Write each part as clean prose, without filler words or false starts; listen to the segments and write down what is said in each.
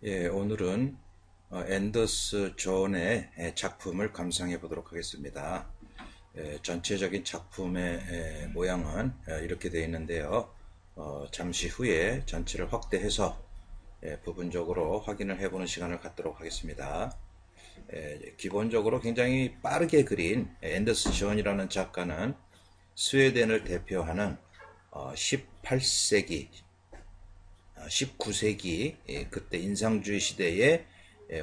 오늘은 앤더스 존의 작품을 감상해 보도록 하겠습니다. 전체적인 작품의 모양은 이렇게 되어 있는데요. 잠시 후에 전체를 확대해서 부분적으로 확인을 해보는 시간을 갖도록 하겠습니다. 기본적으로 굉장히 빠르게 그린 앤더스 존이라는 작가는 스웨덴을 대표하는 18세기 19세기 그때 인상주의 시대에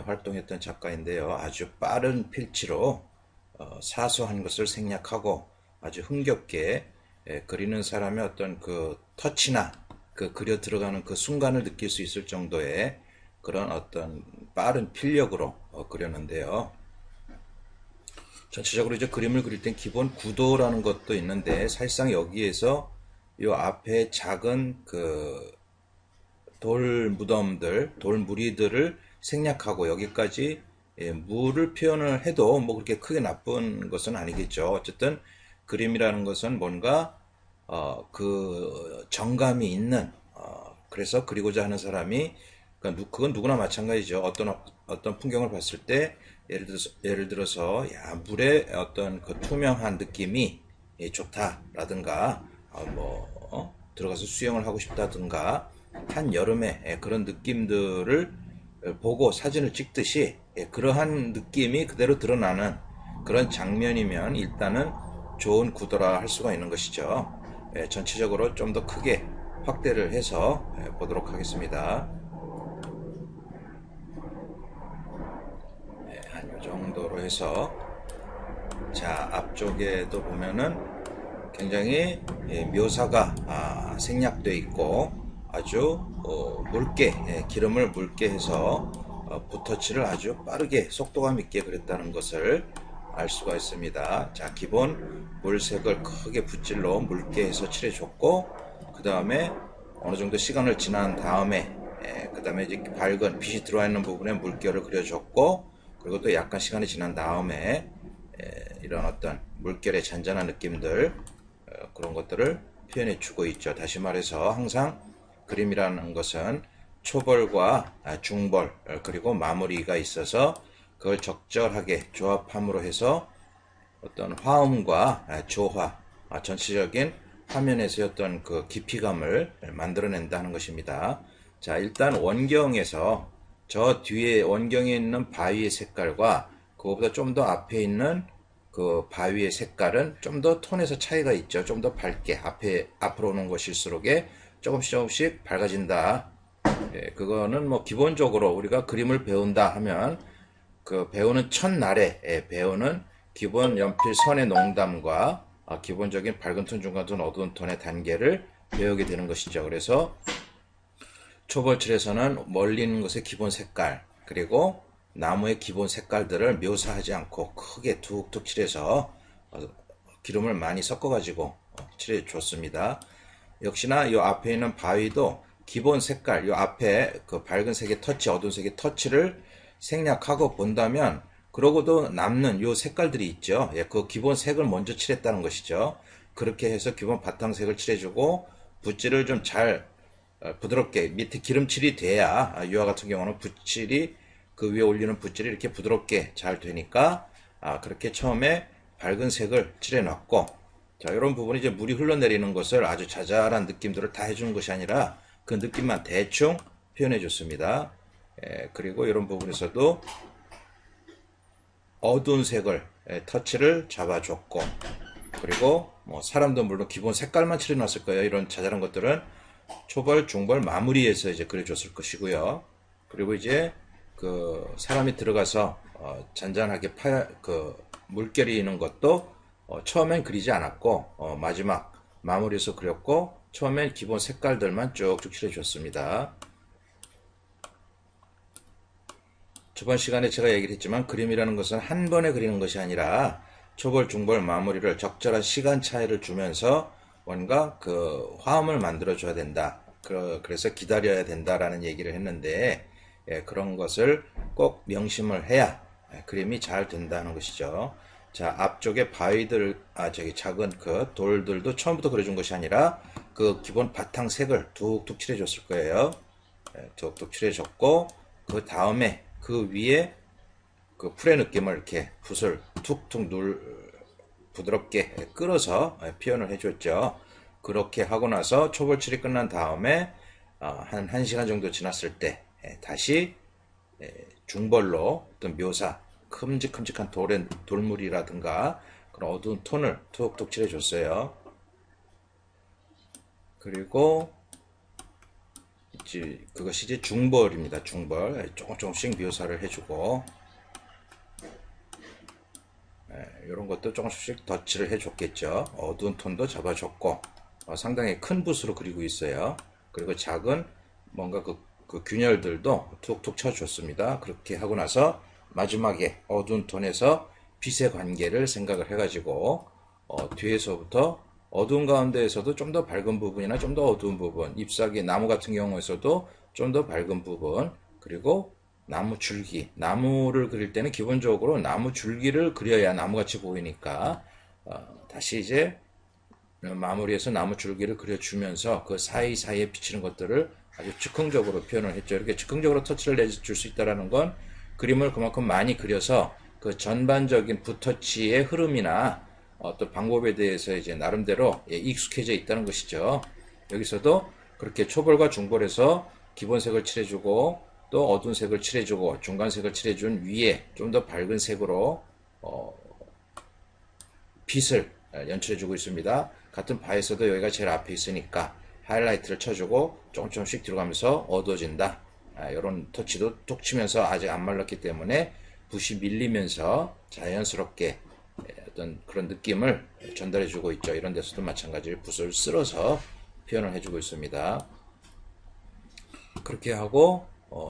활동했던 작가인데요. 아주 빠른 필치로 사소한 것을 생략하고 아주 흥겹게 그리는 사람의 어떤 그 터치나 그 그려 들어가는 그 순간을 느낄 수 있을 정도의 그런 어떤 빠른 필력으로 그렸는데요. 전체적으로 이제 그림을 그릴 땐 기본 구도라는 것도 있는데 사실상 여기에서 이 앞에 작은 그 돌 무덤들, 돌 무리들을 생략하고 여기까지 물을 표현을 해도 뭐 그렇게 크게 나쁜 것은 아니겠죠. 어쨌든 그림이라는 것은 뭔가 그 정감이 있는 그래서 그리고자 하는 사람이 그러니까 그건 누구나 마찬가지죠. 어떤 풍경을 봤을 때 예를 들어서 야 물의 어떤 그 투명한 느낌이 좋다라든가 들어가서 수영을 하고 싶다든가 한여름에 그런 느낌들을 보고 사진을 찍듯이 그러한 느낌이 그대로 드러나는 그런 장면이면 일단은 좋은 구도라 할 수가 있는 것이죠. 전체적으로 좀 더 크게 확대를 해서 보도록 하겠습니다. 한 이 정도로 해서 자 앞쪽에도 보면은 굉장히 묘사가 생략되어 있고 아주 묽게 기름을 묽게 해서 붓터치를 아주 빠르게 속도감 있게 그렸다는 것을 알 수가 있습니다. 자 기본 물색을 크게 붓질로 묽게 해서 칠해줬고 그 다음에 어느 정도 시간을 지난 다음에 그 다음에 이제 밝은 빛이 들어와 있는 부분에 물결을 그려줬고 그리고 또 약간 시간이 지난 다음에 이런 어떤 물결의 잔잔한 느낌들 그런 것들을 표현해 주고 있죠. 다시 말해서 항상 그림이라는 것은 초벌과 중벌 그리고 마무리가 있어서 그걸 적절하게 조합함으로 해서 어떤 화음과 조화 전체적인 화면에서의 어떤 그 깊이감을 만들어낸다는 것입니다. 자 일단 원경에서 저 뒤에 원경에 있는 바위의 색깔과 그거보다 좀 더 앞에 있는 그 바위의 색깔은 좀 더 톤에서 차이가 있죠. 좀 더 밝게 앞으로 오는 것일수록에 조금씩 밝아진다. 그거는 뭐 기본적으로 우리가 그림을 배운다 하면 그 배우는 첫날에 배우는 기본 연필 선의 농담과 기본적인 밝은 톤, 중간 톤, 어두운 톤의 단계를 배우게 되는 것이죠. 그래서 초벌칠에서는 멀리 있는 것의 기본 색깔 그리고 나무의 기본 색깔들을 묘사하지 않고 크게 툭툭 칠해서 기름을 많이 섞어 가지고 칠해 줬습니다. 역시나 이 앞에 있는 바위도 기본 색깔, 이 앞에 그 밝은 색의 터치, 어두운 색의 터치를 생략하고 본다면 그러고도 남는 이 색깔들이 있죠. 그 기본 색을 먼저 칠했다는 것이죠. 그렇게 해서 기본 바탕색을 칠해주고 붓질을 좀 잘 부드럽게 밑에 기름칠이 돼야 이와 같은 경우는 붓질이 그 위에 올리는 붓질이 이렇게 부드럽게 잘 되니까 그렇게 처음에 밝은 색을 칠해놨고 자 이런 부분이 이제 물이 흘러내리는 것을 아주 자잘한 느낌들을 다 해주는 것이 아니라 그 느낌만 대충 표현해 줬습니다. 그리고 이런 부분에서도 어두운 색을 터치를 잡아줬고 그리고 뭐 사람도 물론 기본 색깔만 칠해놨을 거예요. 이런 자잘한 것들은 초벌, 중벌, 마무리해서 이제 그려줬을 것이고요. 그리고 이제 그 사람이 들어가서 잔잔하게 그 물결이 있는 것도 처음엔 그리지 않았고 마지막 마무리해서 그렸고 처음엔 기본 색깔들만 쭉쭉 칠해줬습니다. 저번 시간에 제가 얘기를 했지만 그림이라는 것은 한 번에 그리는 것이 아니라 초벌, 중벌, 마무리를 적절한 시간 차이를 주면서 뭔가 그 화음을 만들어 줘야 된다. 그래서 기다려야 된다라는 얘기를 했는데 그런 것을 꼭 명심을 해야 그림이 잘 된다는 것이죠. 자, 앞쪽에 바위들, 저기 작은 그 돌들도 처음부터 그려준 것이 아니라 그 기본 바탕색을 툭툭 칠해줬을 거예요. 툭툭 칠해줬고 그 다음에 그 위에 그 풀의 느낌을 이렇게 붓을 툭툭 부드럽게 끌어서 표현을 해줬죠. 그렇게 하고 나서 초벌칠이 끝난 다음에 한 1시간 정도 지났을 때 다시 중벌로 어떤 묘사, 큼직큼직한 돌물이라든가 그런 어두운 톤을 툭툭 칠해줬어요. 그리고 그것이 이제 중벌입니다. 중벌. 조금씩 묘사를 해주고, 이런 것도 조금씩 덧칠을 해줬겠죠. 어두운 톤도 잡아줬고, 상당히 큰 붓으로 그리고 있어요. 그리고 작은 뭔가 그 균열들도 툭툭 쳐줬습니다. 그렇게 하고 나서 마지막에 어두운 톤에서 빛의 관계를 생각을 해가지고 뒤에서부터 어두운 가운데에서도 좀 더 밝은 부분이나 좀 더 어두운 부분, 잎사귀, 나무 같은 경우에서도 좀 더 밝은 부분, 그리고 나무 줄기, 나무를 그릴 때는 기본적으로 나무 줄기를 그려야 나무같이 보이니까 다시 이제 마무리해서 나무 줄기를 그려주면서 그 사이사이에 비치는 것들을 아주 즉흥적으로 표현을 했죠. 이렇게 즉흥적으로 터치를 내줄 수 있다는 건 그림을 그만큼 많이 그려서 그 전반적인 붓터치의 흐름이나 어떤 방법에 대해서 이제 나름대로 익숙해져 있다는 것이죠. 여기서도 그렇게 초벌과 중벌에서 기본색을 칠해주고 또 어두운 색을 칠해주고 중간색을 칠해준 위에 좀 더 밝은 색으로 빛을 연출해주고 있습니다. 같은 바에서도 여기가 제일 앞에 있으니까 하이라이트를 쳐주고 조금씩 들어가면서 어두워진다. 이런 터치도 톡 치면서 아직 안 말랐기 때문에 붓이 밀리면서 자연스럽게 어떤 그런 느낌을 전달해주고 있죠. 이런 데서도 마찬가지로 붓을 쓸어서 표현을 해주고 있습니다. 그렇게 하고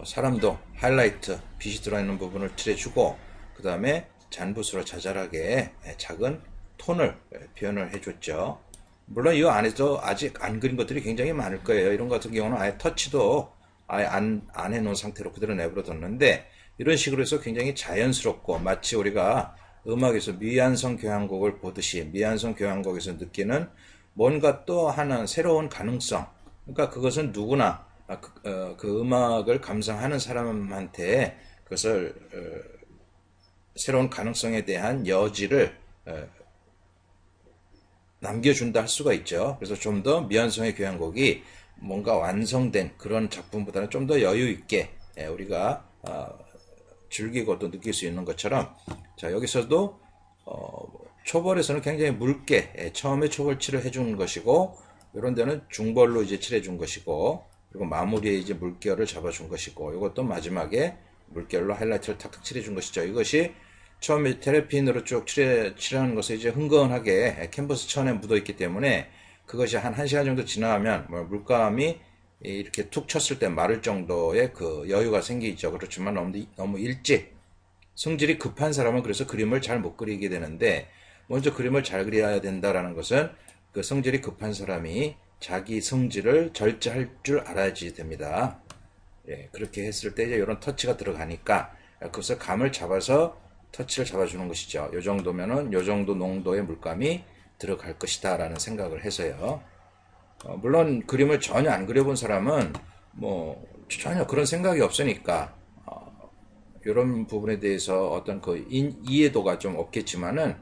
사람도 하이라이트, 빛이 들어있는 부분을 칠해주고 그 다음에 잔붓으로 자잘하게 작은 톤을 표현을 해줬죠. 물론 이 안에도 아직 안 그린 것들이 굉장히 많을 거예요. 이런 것 같은 경우는 아예 터치도 아예 안 해놓은 상태로 그대로 내버려뒀는데 이런 식으로 해서 굉장히 자연스럽고 마치 우리가 음악에서 미완성 교향곡을 보듯이 미완성 교향곡에서 느끼는 뭔가 또 하나 새로운 가능성, 그러니까 그것은 누구나 그 음악을 감상하는 사람한테 그것을 새로운 가능성에 대한 여지를 남겨준다 할 수가 있죠. 그래서 좀 더 미완성의 교향곡이 뭔가 완성된 그런 작품보다는 좀 더 여유 있게 우리가 즐기고 또 느낄 수 있는 것처럼, 자 여기서도 초벌에서는 굉장히 묽게 처음에 초벌칠을 해준 것이고 이런 데는 중벌로 이제 칠해준 것이고 그리고 마무리에 이제 물결을 잡아준 것이고 이것도 마지막에 물결로 하이라이트를 탁탁 칠해준 것이죠. 이것이 처음에 테레핀으로 쭉 칠하는 것은 이제 흥건하게 캔버스 천에 묻어 있기 때문에 그것이 한 1시간 정도 지나면 물감이 이렇게 툭 쳤을 때 마를 정도의 그 여유가 생기죠. 그렇지만 너무 일찍 성질이 급한 사람은 그래서 그림을 잘 못 그리게 되는데 먼저 그림을 잘 그려야 된다라는 것은 그 성질이 급한 사람이 자기 성질을 절제할 줄 알아야지 됩니다. 예, 그렇게 했을 때 이제 이런 터치가 들어가니까 그것을 감을 잡아서 터치를 잡아주는 것이죠. 이 정도면은 이 정도 농도의 물감이 들어갈 것이다 라는 생각을 해서요. 물론 그림을 전혀 안 그려본 사람은 뭐 전혀 그런 생각이 없으니까 이런 부분에 대해서 어떤 그 이해도가 좀 없겠지만은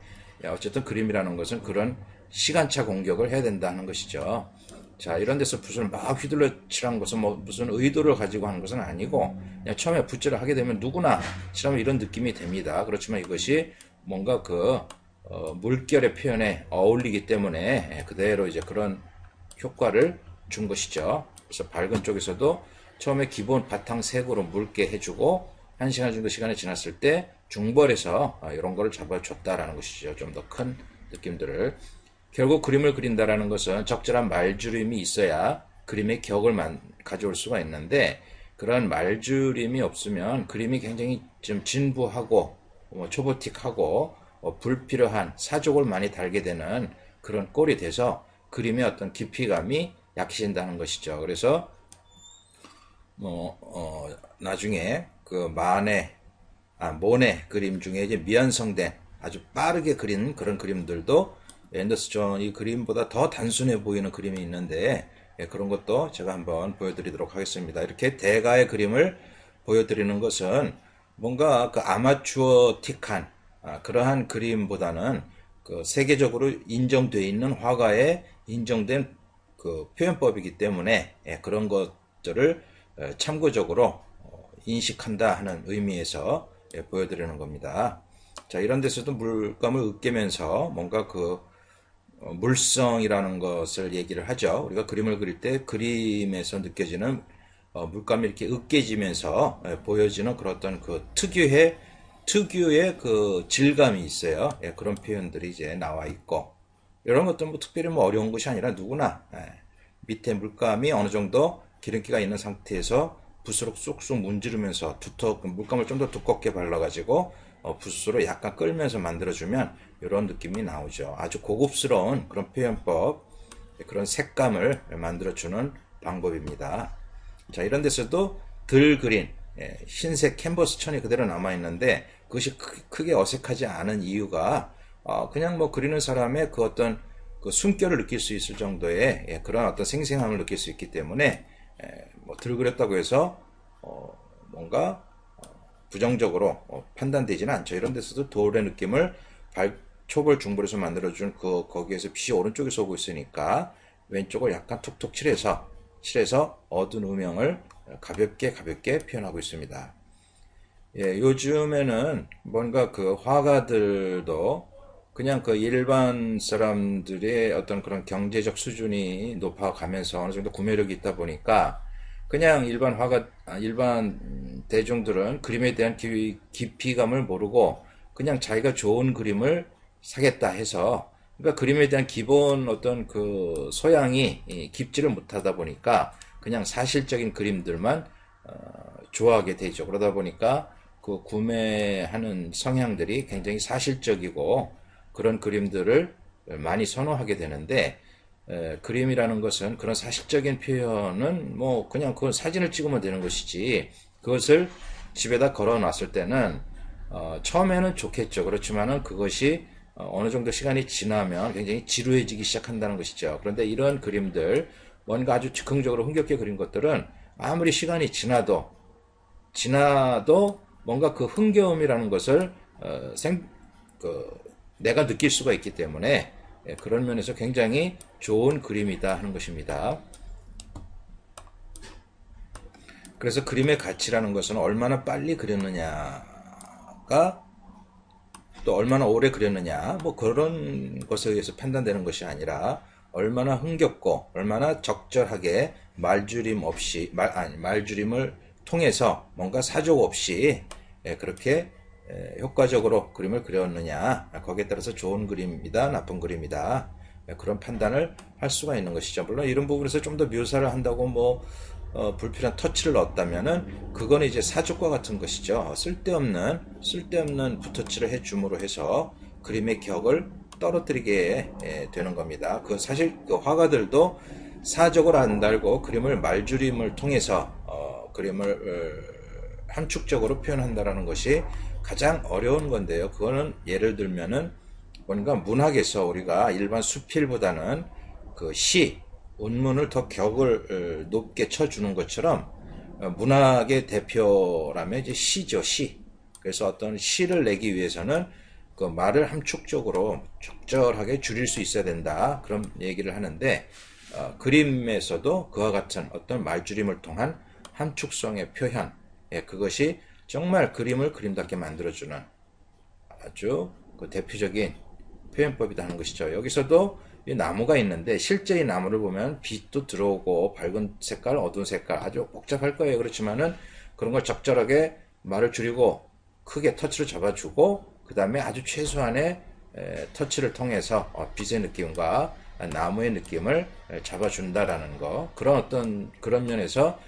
어쨌든 그림이라는 것은 그런 시간차 공격을 해야 된다는 것이죠. 자, 이런 데서 붓을 막 휘둘러 칠한 것은 뭐 무슨 의도를 가지고 하는 것은 아니고 그냥 처음에 붓질을 하게 되면 누구나 칠하면 이런 느낌이 됩니다. 그렇지만 이것이 뭔가 그 물결의 표현에 어울리기 때문에 그대로 이제 그런 효과를 준 것이죠. 그래서 밝은 쪽에서도 처음에 기본 바탕색으로 묽게 해주고 1시간 정도 시간이 지났을 때 중벌에서 이런 거를 잡아줬다라는 것이죠. 좀 더 큰 느낌들을. 결국 그림을 그린다라는 것은 적절한 말주림이 있어야 그림의 격을 가져올 수가 있는데 그런 말주림이 없으면 그림이 굉장히 좀 진부하고 초보틱하고 불필요한 사족을 많이 달게 되는 그런 꼴이 돼서 그림의 어떤 깊이감이 약해진다는 것이죠. 그래서 나중에 그 모네 그림 중에 이제 미완성된 아주 빠르게 그린 그런 그림들도 앤더스 존 이 그림보다 더 단순해 보이는 그림이 있는데 그런 것도 제가 한번 보여드리도록 하겠습니다. 이렇게 대가의 그림을 보여드리는 것은 뭔가 그 아마추어틱한 그러한 그림보다는 그 세계적으로 인정되어 있는 화가의 인정된 그 표현법이기 때문에 그런 것들을 참고적으로 인식한다 하는 의미에서 보여드리는 겁니다. 자, 이런 데서도 물감을 으깨면서 뭔가 그 물성이라는 것을 얘기를 하죠. 우리가 그림을 그릴 때 그림에서 느껴지는 물감이 이렇게 으깨지면서 보여지는 그런 어떤 그 특유의 그 질감이 있어요. 그런 표현들이 이제 나와 있고, 이런 것들은 뭐 특별히 뭐 어려운 것이 아니라 누구나 밑에 물감이 어느 정도 기름기가 있는 상태에서 붓으로 쏙쏙 문지르면서 물감을 좀 더 두껍게 발라가지고 붓으로 약간 끌면서 만들어주면 이런 느낌이 나오죠. 아주 고급스러운 그런 표현법, 그런 색감을 만들어주는 방법입니다. 자, 이런 데서도 덜 그린 흰색 캔버스 천이 그대로 남아있는데 그것이 크게 어색하지 않은 이유가 그냥 뭐 그리는 사람의 그 어떤 그 숨결을 느낄 수 있을 정도의 그런 어떤 생생함을 느낄 수 있기 때문에 뭐 덜 그렸다고 해서 뭔가 부정적으로 판단되지는 않죠. 이런 데서도 돌의 느낌을 초벌 중벌에서 만들어준 거기에서 빛이 오른쪽에서 오고 있으니까 왼쪽을 약간 툭툭 칠해서 어두운 음영을 가볍게 표현하고 있습니다. 요즘에는 뭔가 그 화가들도 그냥 그 일반 사람들의 어떤 그런 경제적 수준이 높아가면서 어느 정도 구매력이 있다 보니까 그냥 일반 대중들은 그림에 대한 깊이감을 모르고 그냥 자기가 좋은 그림을 사겠다 해서, 그러니까 그림에 대한 기본 어떤 그 소양이 깊지를 못하다 보니까 그냥 사실적인 그림들만 좋아하게 되죠. 그러다 보니까 그 구매하는 성향들이 굉장히 사실적이고 그런 그림들을 많이 선호하게 되는데, 그림이라는 것은 그런 사실적인 표현은 뭐 그냥 그건 사진을 찍으면 되는 것이지, 그것을 집에다 걸어 놨을 때는 처음에는 좋겠죠. 그렇지만은 그것이 어느 정도 시간이 지나면 굉장히 지루해지기 시작한다는 것이죠. 그런데 이런 그림들, 뭔가 아주 즉흥적으로 흥겹게 그린 것들은 아무리 시간이 지나도 뭔가 그 흥겨움이라는 것을 내가 느낄 수가 있기 때문에 그런 면에서 굉장히 좋은 그림이다 하는 것입니다. 그래서 그림의 가치라는 것은 얼마나 빨리 그렸느냐가, 또 얼마나 오래 그렸느냐, 뭐 그런 것에 의해서 판단되는 것이 아니라 얼마나 흥겹고 얼마나 적절하게 말줄임을 통해서 뭔가 사족 없이 그렇게 효과적으로 그림을 그렸느냐, 거기에 따라서 좋은 그림이다, 나쁜 그림이다, 그런 판단을 할 수가 있는 것이죠. 물론 이런 부분에서 좀 더 묘사를 한다고 뭐 불필요한 터치를 넣었다면은 그거는 이제 사족과 같은 것이죠. 쓸데없는 붓터치를 해줌으로 해서 그림의 격을 떨어뜨리게 되는 겁니다. 그 사실 그 화가들도 사족을 안 달고 그림을 말줄임을 통해서 그림을 함축적으로 표현한다라는 것이 가장 어려운 건데요. 그거는 예를 들면은 뭔가 문학에서 우리가 일반 수필보다는 그 운문을 더 격을 높게 쳐주는 것처럼 문학의 대표라면 이제 시죠, 시. 그래서 어떤 시를 내기 위해서는 그 말을 함축적으로 적절하게 줄일 수 있어야 된다, 그런 얘기를 하는데, 그림에서도 그와 같은 어떤 말줄임을 통한 함축성의 표현, 그것이 정말 그림을 그림답게 만들어주는 아주 그 대표적인 표현법이다 하는 것이죠. 여기서도 이 나무가 있는데 실제 이 나무를 보면 빛도 들어오고 밝은 색깔, 어두운 색깔 아주 복잡할 거예요. 그렇지만은 그런 걸 적절하게 말을 줄이고 크게 터치를 잡아주고 그 다음에 아주 최소한의 터치를 통해서 빛의 느낌과 나무의 느낌을 잡아준다라는 거, 그런 면에서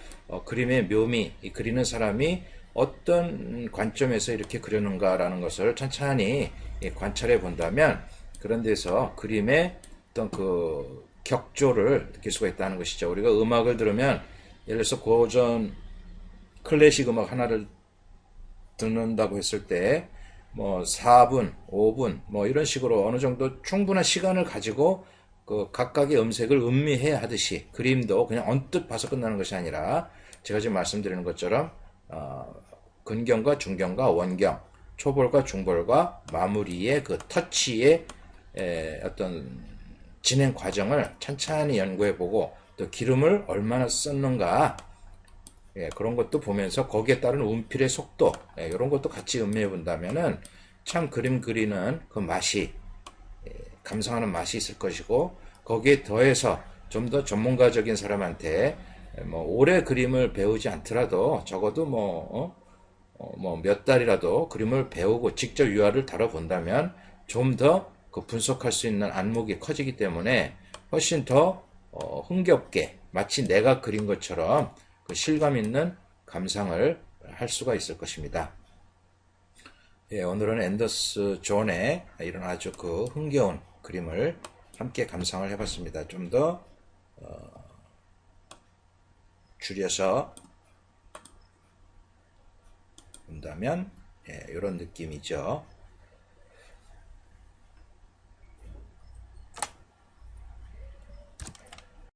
그림의 묘미, 이 그리는 사람이 어떤 관점에서 이렇게 그렸는가라는 것을 천천히 관찰해 본다면 그런 데서 그림의 어떤 그 격조를 느낄 수가 있다는 것이죠. 우리가 음악을 들으면 예를 들어서 고전 클래식 음악 하나를 듣는다고 했을 때 뭐 4분, 5분 뭐 이런 식으로 어느 정도 충분한 시간을 가지고 그 각각의 음색을 음미해야 하듯이 그림도 그냥 언뜻 봐서 끝나는 것이 아니라 제가 지금 말씀드리는 것처럼 근경과 중경과 원경, 초벌과 중벌과 마무리의 그 터치의 어떤 진행 과정을 천천히 연구해보고 또 기름을 얼마나 썼는가 그런 것도 보면서 거기에 따른 운필의 속도 이런 것도 같이 음미해 본다면은 참 그림 그리는 그 맛이 감상하는 맛이 있을 것이고 거기에 더해서 좀 더 전문가적인 사람한테 뭐 오래 그림을 배우지 않더라도 적어도 뭐 몇 달이라도 그림을 배우고 직접 유화를 다뤄본다면 좀 더 그 분석할 수 있는 안목이 커지기 때문에 훨씬 더 흥겹게 마치 내가 그린 것처럼 그 실감 있는 감상을 할 수가 있을 것입니다. 예, 오늘은 앤더스 존의 이런 아주 그 흥겨운 그림을 함께 감상을 해봤습니다. 좀 더 줄여서 본다면 이런 느낌이죠.